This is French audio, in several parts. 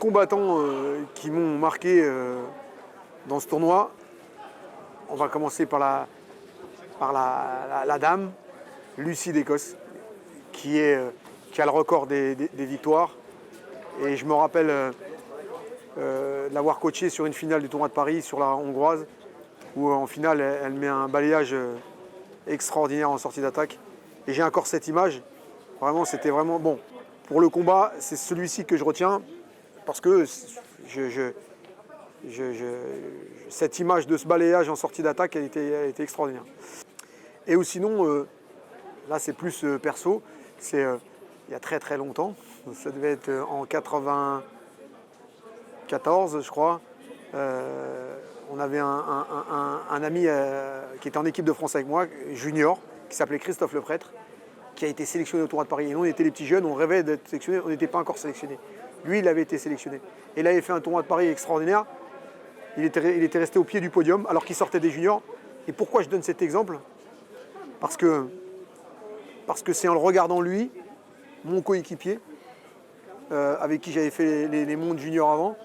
combattants qui m'ont marqué dans ce tournoi. On va commencer par la dame, Lucie d'Écosse, qui a le record des victoires. Et je me rappelle l'avoir coachée sur une finale du tournoi de Paris, sur la hongroise, où en finale, elle met un balayage extraordinaire en sortie d'attaque. Et j'ai encore cette image. Vraiment, c'était vraiment bon. Pour le combat, c'est celui-ci que je retiens, parce que cette image de ce balayage en sortie d'attaque, elle était extraordinaire. Et ou sinon, là c'est plus perso, c'est il y a très très longtemps, ça devait être en 94 je crois, on avait un ami qui était en équipe de France avec moi, junior, qui s'appelait Christophe Leprêtre, qui a été sélectionné au tournoi de Paris. Et nous on était les petits jeunes, on rêvait d'être sélectionnés, on n'était pas encore sélectionnés. Lui il avait été sélectionné. Et là il avait fait un tournoi de Paris extraordinaire, il était resté au pied du podium alors qu'il sortait des juniors. Et pourquoi je donne cet exemple ? Parce que c'est en le regardant lui, mon coéquipier, avec qui j'avais fait les mondes juniors avant,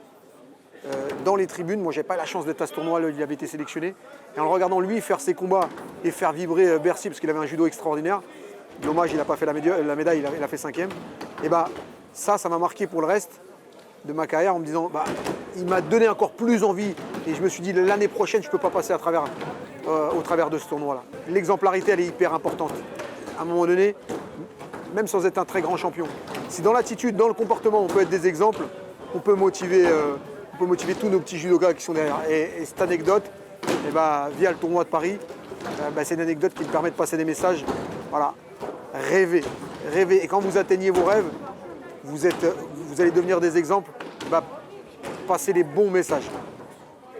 dans les tribunes. Moi, j'avais pas la chance d'être à ce tournoi, il avait été sélectionné. Et en le regardant lui faire ses combats et faire vibrer Bercy, parce qu'il avait un judo extraordinaire, dommage, il n'a pas fait la médaille, il a fait 5e. Et bah, ça m'a marqué pour le reste de ma carrière en me disant, bah, il m'a donné encore plus envie. Et je me suis dit, l'année prochaine, je ne peux pas passer au travers de ce tournoi-là. L'exemplarité, elle est hyper importante. À un moment donné, même sans être un très grand champion, si dans l'attitude, dans le comportement, on peut être des exemples, on peut motiver tous nos petits judokas qui sont derrière. Et cette anecdote, et bah, via le tournoi de Paris, c'est une anecdote qui me permet de passer des messages. Voilà, rêvez. Et quand vous atteignez vos rêves, vous allez devenir des exemples, passez les bons messages.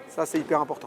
Ça, c'est hyper important.